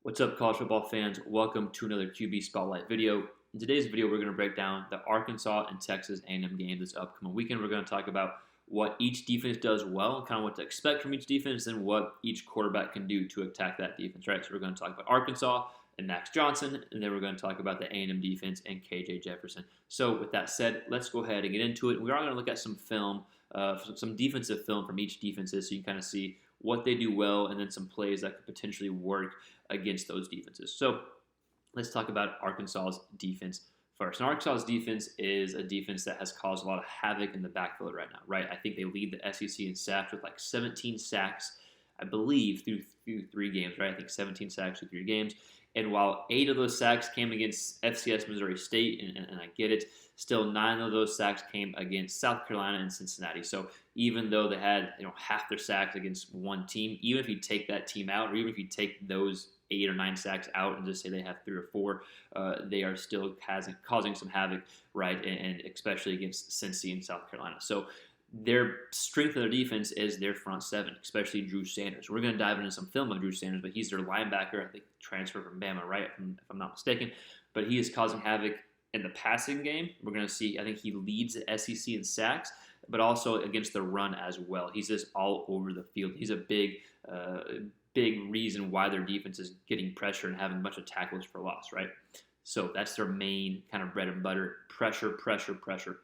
What's up, college football fans? Welcome to another QB Spotlight video. In today's video, we're going to break down the Arkansas and Texas A&M game this upcoming weekend. We're going to talk about what each defense does well, and kind of what to expect from each defense, and what each quarterback can do to attack that defense, right? So we're going to talk about Arkansas and Max Johnson, and then we're going to talk about the A&M defense and KJ Jefferson. So with that said, let's go ahead and get into it. We are going to look at some film, some defensive film from each defenses, so you can kind of see what they do well, and then some plays that could potentially work against those defenses. So let's talk about Arkansas's defense first. And Arkansas's defense is a defense that has caused a lot of havoc in the backfield right now, right? I think they lead the SEC in sacks with like 17 sacks, I believe, through 3 games, right? I think 17 sacks through 3 games. And while 8 of those sacks came against FCS Missouri State, and I get it, still 9 of those sacks came against South Carolina and Cincinnati. So even though they had half their sacks against one team, even if you take that team out, or even if you take those 8 or 9 sacks out and just say they have 3 or 4, they are still causing some havoc, right? And especially against Cincy and South Carolina. So their strength of their defense is their front 7, especially Drew Sanders. We're going to dive into some film of Drew Sanders, but he's their linebacker. I think transferred from Bama, right? If I'm not mistaken. But he is causing havoc in the passing game. We're going to see, I think he leads the SEC in sacks, but also against the run as well. He's just all over the field. He's a big reason why their defense is getting pressure and having a bunch of tackles for loss, right? So that's their main kind of bread and butter, pressure, pressure, pressure.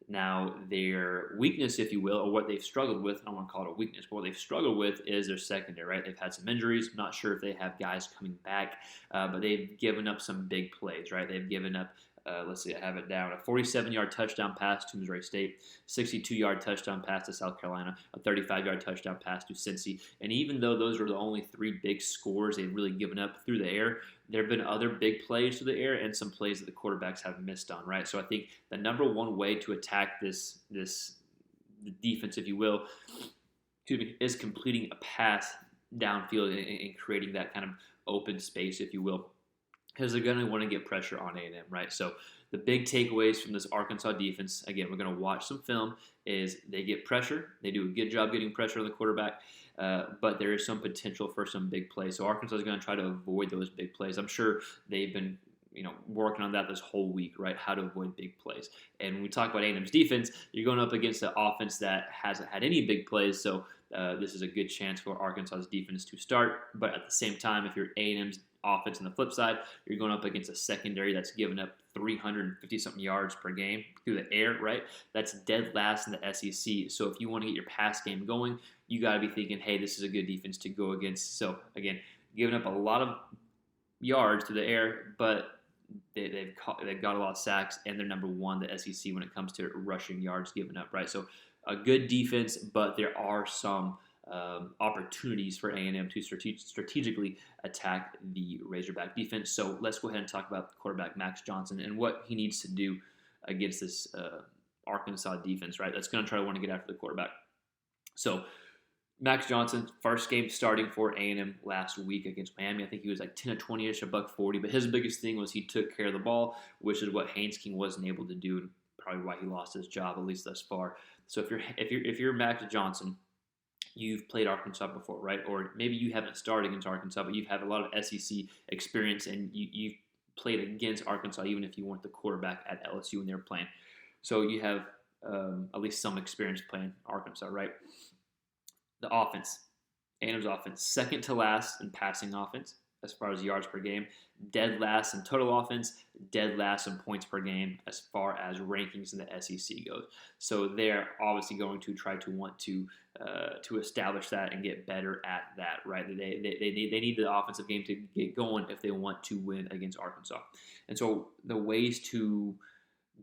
Now, their weakness, if you will, or what they've struggled with, I don't want to call it a weakness, but what they've struggled with is their secondary, right? They've had some injuries. I'm not sure if they have guys coming back, but they've given up some big plays, right? They've given up, let's see, I have it down, a 47-yard touchdown pass to Missouri State, 62-yard touchdown pass to South Carolina, a 35-yard touchdown pass to Cincy. And even though those were the only 3 big scores they've really given up through the air, there have been other big plays through the air and some plays that the quarterbacks have missed on, right? So I think the number one way to attack this defense, if you will, is completing a pass downfield and creating that kind of open space, if you will, because they're going to want to get pressure on A&M, right? So the big takeaways from this Arkansas defense, again, we're going to watch some film, is they get pressure. They do a good job getting pressure on the quarterback, but there is some potential for some big plays. So Arkansas is going to try to avoid those big plays. I'm sure they've been working on that this whole week, right? How to avoid big plays. And when we talk about A&M's defense, you're going up against an offense that hasn't had any big plays, so this is a good chance for Arkansas's defense to start. But at the same time, if you're A&M's offense on the flip side, you're going up against a secondary that's given up 350-something yards per game through the air, right? That's dead last in the SEC. So if you want to get your pass game going, you got to be thinking, hey, this is a good defense to go against. So again, giving up a lot of yards through the air, but they've got a lot of sacks, and they're number 1, the SEC, when it comes to rushing yards given up, right? So a good defense, but there are some opportunities for A&M to strategically attack the Razorback defense. So let's go ahead and talk about quarterback Max Johnson and what he needs to do against this Arkansas defense, right? That's going to try to want to get after the quarterback. So Max Johnson, first game starting for A&M last week against Miami. I think he was like 10 to 20-ish, $140. But his biggest thing was he took care of the ball, which is what Haynes King wasn't able to do, and probably why he lost his job, at least thus far. So if you're Max Johnson, you've played Arkansas before, right? Or maybe you haven't started against Arkansas, but you've had a lot of SEC experience, and you've played against Arkansas, even if you weren't the quarterback at LSU when they were playing. So you have at least some experience playing Arkansas, right? The offense, A&M's offense, second to last in passing offense as far as yards per game, dead last in total offense, dead last in points per game as far as rankings in the SEC goes. So they're obviously going to try to want to establish that and get better at that, right? They need the offensive game to get going if they want to win against Arkansas. And so the ways to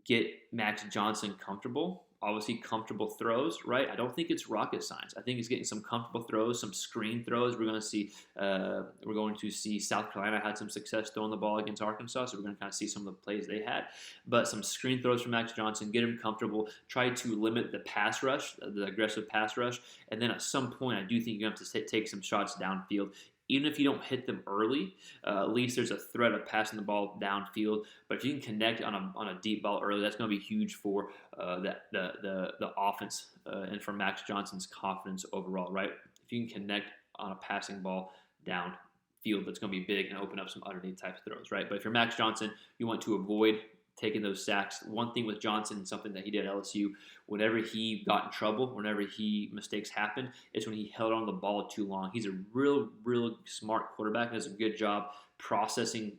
get Max Johnson comfortable, obviously comfortable throws, right? I don't think it's rocket science. I think it's getting some comfortable throws, some screen throws. We're going to see South Carolina had some success throwing the ball against Arkansas, so we're going to kind of see some of the plays they had. But some screen throws from Max Johnson, get him comfortable, try to limit the pass rush, the aggressive pass rush, and then at some point I do think you're going to have to take some shots downfield. Even if you don't hit them early, at least there's a threat of passing the ball downfield. But if you can connect on a deep ball early, that's going to be huge for the offense and for Max Johnson's confidence overall, right? If you can connect on a passing ball downfield. field that's going to be big and open up some underneath type throws, right? But if you're Max Johnson, you want to avoid taking those sacks. One thing with Johnson, something that he did at LSU, whenever he got in trouble, whenever mistakes happened, it's when he held on the ball too long. He's a real smart quarterback and does a good job processing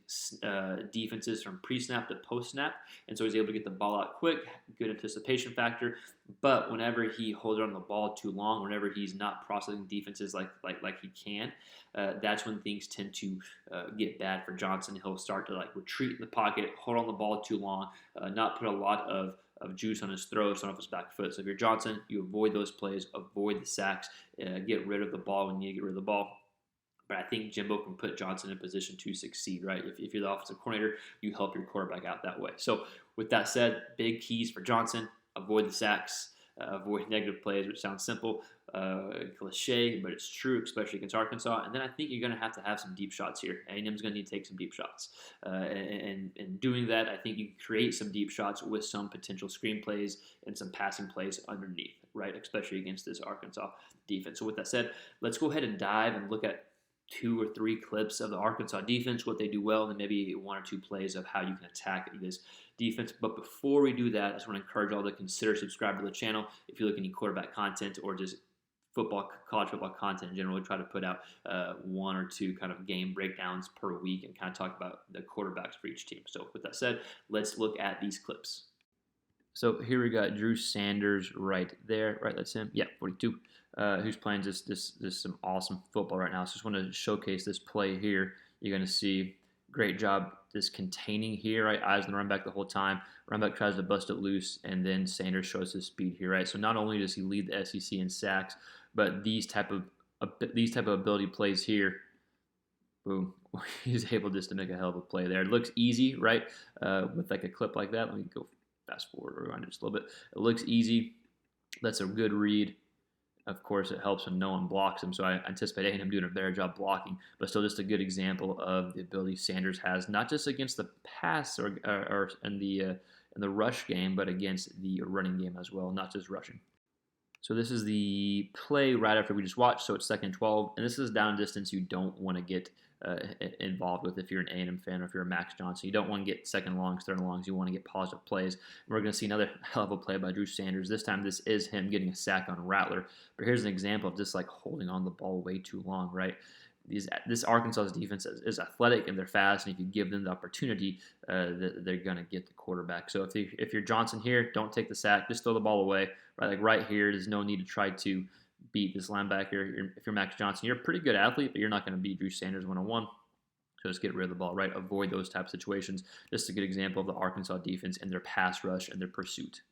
defenses from pre-snap to post-snap, and so he's able to get the ball out quick, good anticipation factor. But whenever he holds on the ball too long, whenever he's not processing defenses like he can, that's when things tend to get bad for Johnson. He'll start to like retreat in the pocket, hold on the ball too long, not put a lot of juice on his throws, on off his back foot. So if you're Johnson, you avoid those plays, avoid the sacks, get rid of the ball when you need to get rid of the ball. But I think Jimbo can put Johnson in a position to succeed, right? If you're the offensive coordinator, you help your quarterback out that way. So with that said, big keys for Johnson: avoid the sacks, avoid negative plays, which sounds simple, cliche, but it's true, especially against Arkansas. And then I think you're going to have some deep shots here. A&M's going to need to take some deep shots. And doing that, I think you can create some deep shots with some potential screen plays and some passing plays underneath, right? Especially against this Arkansas defense. So with that said, let's go ahead and dive and look at 2 or 3 clips of the Arkansas defense, what they do well, and maybe 1 or 2 plays of how you can attack this defense. But before we do that, I just want to encourage all to consider subscribing to the channel if you look at any quarterback content or just college football content in general. We try to put out 1 or 2 kind of game breakdowns per week and kind of talk about the quarterbacks for each team. So with that said, let's look at these clips. So here we got Drew Sanders right there, right? That's him. Yeah, 42. Who's playing this some awesome football right now. So just want to showcase this play here. You're going to see great job this containing here, right? Eyes on the run back the whole time. Run back tries to bust it loose, and then Sanders shows his speed here, right? So not only does he lead the SEC in sacks, but these type of ability plays here, boom, he's able just to make a hell of a play there. It looks easy, right? With like a clip like that. Let me go fast forward or rewind it just a little bit. It looks easy. That's a good read. Of course, it helps when no one blocks him, so I anticipate A&M doing a better job blocking, but still just a good example of the ability Sanders has, not just against the pass or in the rush game, but against the running game as well, not just rushing. So this is the play right after we just watched, so it's 2nd and 12, and this is down distance you don't want to get involved with if you're an A&M fan or if you're a Max Johnson. You don't want to get second longs, third longs. You want to get positive plays. And we're going to see another hell of a play by Drew Sanders. This time this is him getting a sack on Rattler. But here's an example of just like holding on the ball way too long, right? This Arkansas's defense is athletic and they're fast, and if you give them the opportunity, they're going to get the quarterback. So if you're Johnson here, don't take the sack. Just throw the ball away. Right, like right here, there's no need to try to beat this linebacker. If you're Max Johnson, you're a pretty good athlete, but you're not going to beat Drew Sanders one-on-one. So just get rid of the ball, right? Avoid those type of situations. Just a good example of the Arkansas defense and their pass rush and their pursuit.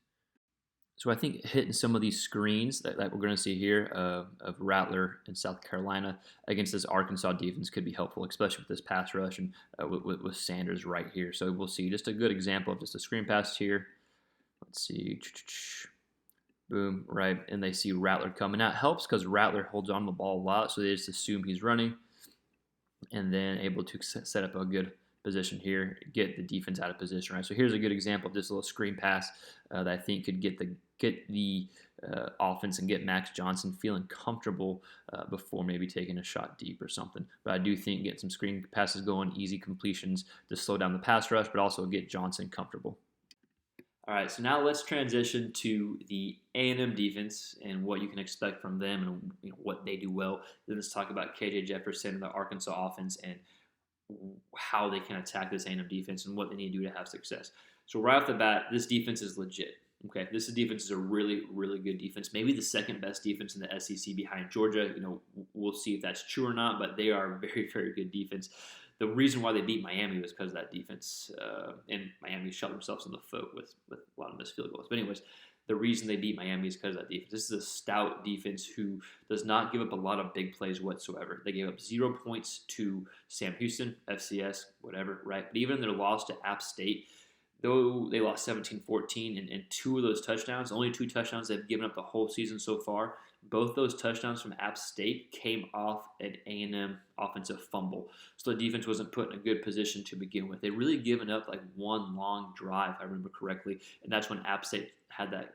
So I think hitting some of these screens that we're going to see here of Rattler in South Carolina against this Arkansas defense could be helpful, especially with this pass rush and with Sanders right here. So we'll see just a good example of just a screen pass here. Let's see. Boom, right, and they see Rattler coming out. Helps because Rattler holds on the ball a lot, so they just assume he's running, and then able to set up a good position here, get the defense out of position, right? So here's a good example of this little screen pass that I think could get the offense and get Max Johnson feeling comfortable before maybe taking a shot deep or something. But I do think get some screen passes going, easy completions to slow down the pass rush, but also get Johnson comfortable. All right, so now let's transition to the A&M defense and what you can expect from them and what they do well. Then let's talk about KJ Jefferson and the Arkansas offense and how they can attack this A&M defense and what they need to do to have success. So right off the bat, this defense is legit. Okay, this defense is a really good defense. Maybe the second best defense in the SEC behind Georgia. We'll see if that's true or not, but they are a very good defense. The reason why they beat Miami was because of that defense, and Miami shot themselves in the foot with a lot of missed field goals. But anyways, the reason they beat Miami is because of that defense. This is a stout defense who does not give up a lot of big plays whatsoever. They gave up 0 points to Sam Houston, FCS, whatever, right? But even in their loss to App State, though they lost 17-14 and 2 of those touchdowns, only 2 touchdowns they've given up the whole season so far, both those touchdowns from App State came off an A&M offensive fumble. So the defense wasn't put in a good position to begin with. They'd really given up like one long drive, if I remember correctly, and that's when App State had that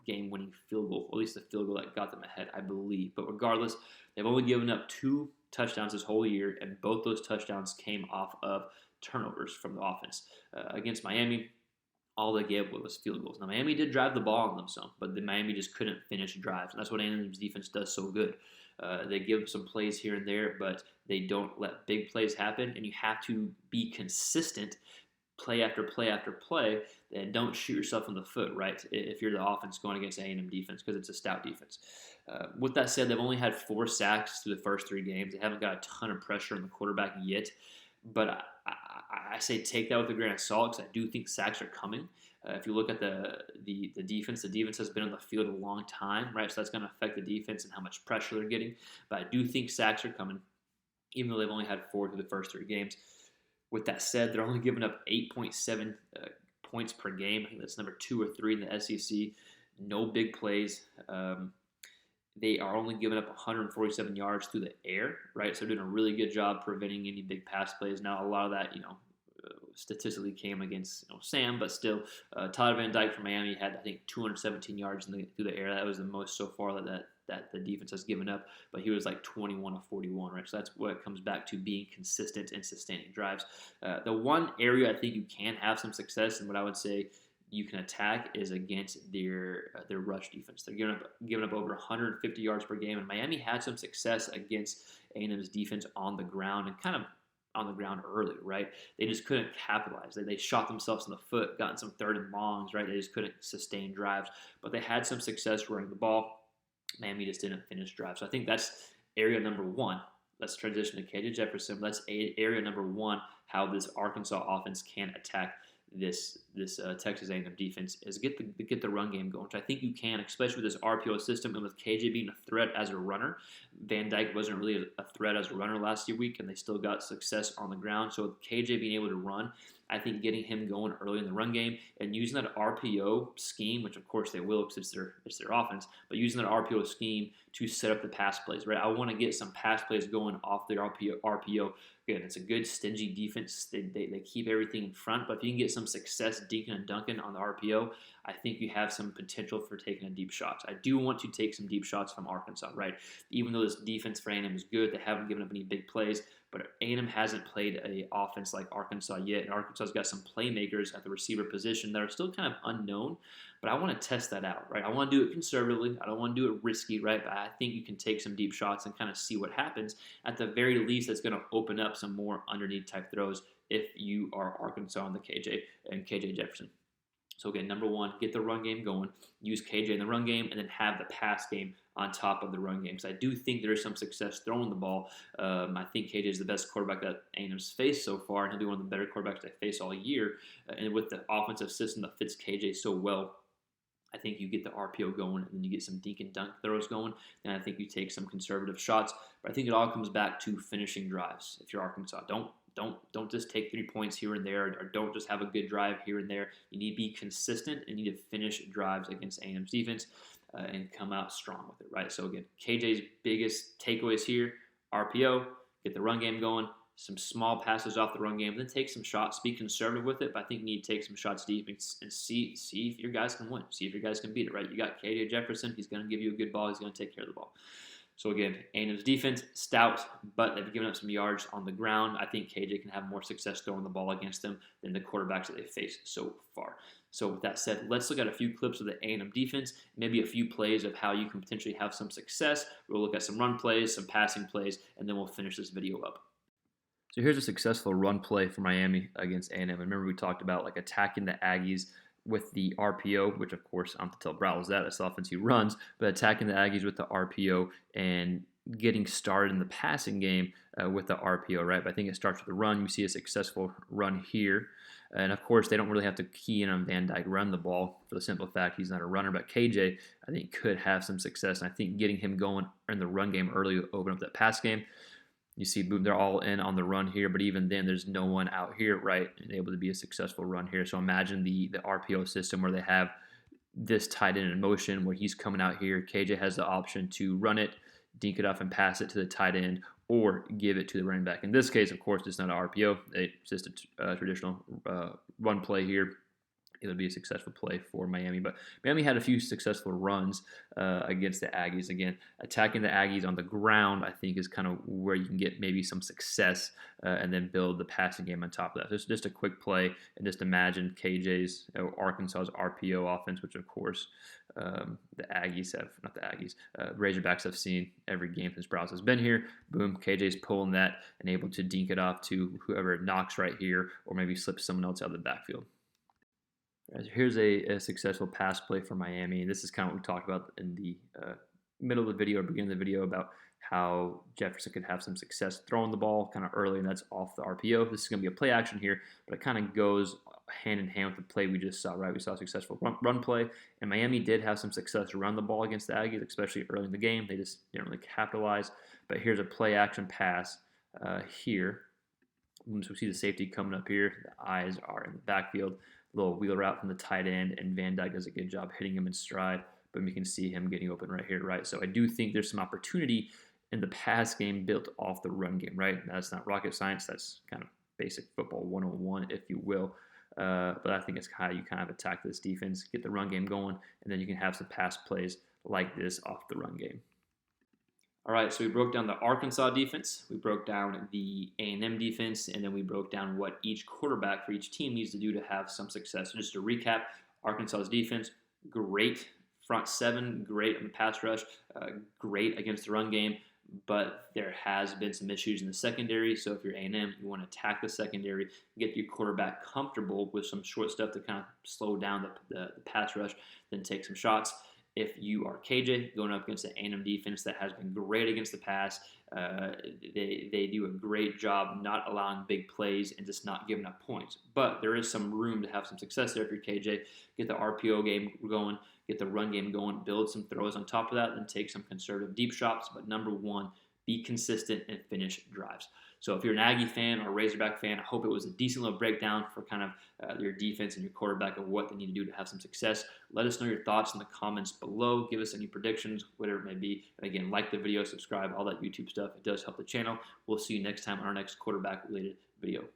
game-winning field goal, or at least the field goal that got them ahead, I believe. But regardless, they've only given up 2 touchdowns this whole year, and both those touchdowns came off of turnovers from the offense. Against Miami, all they gave was field goals. Now, Miami did drive the ball on them some, but Miami just couldn't finish drives, and that's what A&M's defense does so good. They give some plays here and there, but they don't let big plays happen, and you have to be consistent play after play after play, and don't shoot yourself in the foot, right, if you're the offense going against A&M defense, because it's a stout defense. With that said, they've only had 4 sacks through the first 3 games. They haven't got a ton of pressure on the quarterback yet, but I say take that with a grain of salt, because I do think sacks are coming. If you look at the defense has been on the field a long time, right? So that's going to affect the defense and how much pressure they're getting. But I do think sacks are coming, even though they've only had 4 through the first 3 games. With that said, they're only giving up 8.7 points per game. I think that's number 2 or 3 in the SEC. No big plays. They are only giving up 147 yards through the air, right? So they're doing a really good job preventing any big pass plays. Now, a lot of that, statistically came against Sam, but still, Tyler Van Dyke from Miami had, I think, 217 yards through the air. That was the most so far that the defense has given up, but he was like 21 of 41, right? So that's what it comes back to, being consistent and sustaining drives. The one area I think you can have some success, and what I would say you can attack, is against their rush defense. They're giving up over 150 yards per game, and Miami had some success against A&M's defense on the ground, and kind of on the ground early, right? They just couldn't capitalize. They shot themselves in the foot, gotten some 3rd and longs, right? They just couldn't sustain drives, but they had some success running the ball. Miami just didn't finish drives. So I think that's area number 1. Let's transition to KJ Jefferson. That's area number 1, how this Arkansas offense can attack this Texas A&M defense, is get the run game going, which I think you can, especially with this RPO system, and with KJ being a threat as a runner. Van Dyke wasn't really a threat as a runner last week, and they still got success on the ground. So with KJ being able to run, I think getting him going early in the run game and using that RPO scheme, which of course they will because it's their offense, but using that RPO scheme to set up the pass plays, right? I want to get some pass plays going off the RPO. Again, it's a good stingy defense. They keep everything in front, but if you can get some success dinking and dunking on the RPO, I think you have some potential for taking a deep shot. I do want to take some deep shots from Arkansas, right? Even though this defense for A&M is good, they haven't given up any big plays, but A&M hasn't played an offense like Arkansas yet, and Arkansas's got some playmakers at the receiver position that are still kind of unknown, but I want to test that out, right? I want to do it conservatively. I don't want to do it risky, right? But I think you can take some deep shots and kind of see what happens. At the very least, that's going to open up some more underneath type throws if you are Arkansas and KJ Jefferson. So again, number 1, get the run game going, use KJ in the run game, and then have the pass game on top of the run game. So I do think there is some success throwing the ball. I think KJ is the best quarterback that A&M's faced so far, and he'll be one of the better quarterbacks they face all year. And with the offensive system that fits KJ so well, I think you get the RPO going, and then you get some dink and dunk throws going, and I think you take some conservative shots. But I think it all comes back to finishing drives. If you're Arkansas, don't just take 3 points here and there, or don't just have a good drive here and there. You need to be consistent and you need to finish drives against A&M's defense and come out strong with it, right? So again, KJ's biggest takeaways here: RPO, get the run game going, some small passes off the run game, then take some shots. Be conservative with it, but I think you need to take some shots deep and see if your guys can win. See if your guys can beat it, right? You got KJ Jefferson. He's going to give you a good ball. He's going to take care of the ball. So again, A&M's defense, stout, but they've given up some yards on the ground. I think KJ can have more success throwing the ball against them than the quarterbacks that they've faced so far. So with that said, let's look at a few clips of the A&M defense, maybe a few plays of how you can potentially have some success. We'll look at some run plays, some passing plays, and then we'll finish this video up. So here's a successful run play for Miami against A&M. And remember, we talked about like attacking the Aggies with the RPO, which of course I'm to tell Brawls that's the offense he runs, but attacking the Aggies with the RPO and getting started in the passing game with the RPO, right? But I think it starts with the run. You see a successful run here. And of course, they don't really have to key in on Van Dyke run the ball for the simple fact he's not a runner. But KJ, I think, could have some success. And I think getting him going in the run game early will open up that pass game. You see, boom, they're all in on the run here, but even then, there's no one out here, right, and able to be a successful run here. So imagine the RPO system where they have this tight end in motion where he's coming out here. KJ has the option to run it, dink it off, and pass it to the tight end, or give it to the running back. In this case, of course, it's not an RPO. It's just a traditional run play here. it would be a successful play for Miami. But Miami had a few successful runs against the Aggies. Again, attacking the Aggies on the ground, I think, is kind of where you can get maybe some success and then build the passing game on top of that. So it's just a quick play, and just imagine KJ's Arkansas's RPO offense, which of course the Aggies have, not the Aggies, Razorbacks have seen every game since Browse has been here. Boom, KJ's pulling that and able to dink it off to whoever knocks right here, or maybe slips someone else out of the backfield. Here's a successful pass play for Miami, and this is kind of what we talked about in the middle of the video or beginning of the video about how Jefferson could have some success throwing the ball kind of early, and that's off the RPO. This is going to be a play action here, but it kind of goes hand in hand with the play we just saw, right? We saw a successful run play, and Miami did have some success around the ball against the Aggies, especially early in the game. They just didn't really capitalize, but here's a play action pass here. Once we see the safety coming up here, the eyes are in the backfield. Little wheel route from the tight end, and Van Dyke does a good job hitting him in stride, but we can see him getting open right here, right? So I do think there's some opportunity in the pass game built off the run game, right? That's not rocket science. That's kind of basic football 101, if you will. But I think it's how you kind of attack this defense, get the run game going, and then you can have some pass plays like this off the run game. All right, so we broke down the Arkansas defense, we broke down the A&M defense, and then we broke down what each quarterback for each team needs to do to have some success. So just to recap, Arkansas's defense, great front seven, great on the pass rush, great against the run game, but there has been some issues in the secondary. So if you're A&M, you want to attack the secondary, get your quarterback comfortable with some short stuff to kind of slow down the pass rush, then take some shots. If you are KJ going up against the A&M defense that has been great against the pass, they do a great job not allowing big plays and just not giving up points. But there is some room to have some success there if you're KJ. Get the RPO game going, get the run game going, build some throws on top of that, and take some conservative deep shots. But number one, be consistent and finish drives. So if you're an Aggie fan or a Razorback fan, I hope it was a decent little breakdown for kind of your defense and your quarterback of what they need to do to have some success. Let us know your thoughts in the comments below. Give us any predictions, whatever it may be. And again, like the video, subscribe, all that YouTube stuff. It does help the channel. We'll see you next time on our next quarterback-related video.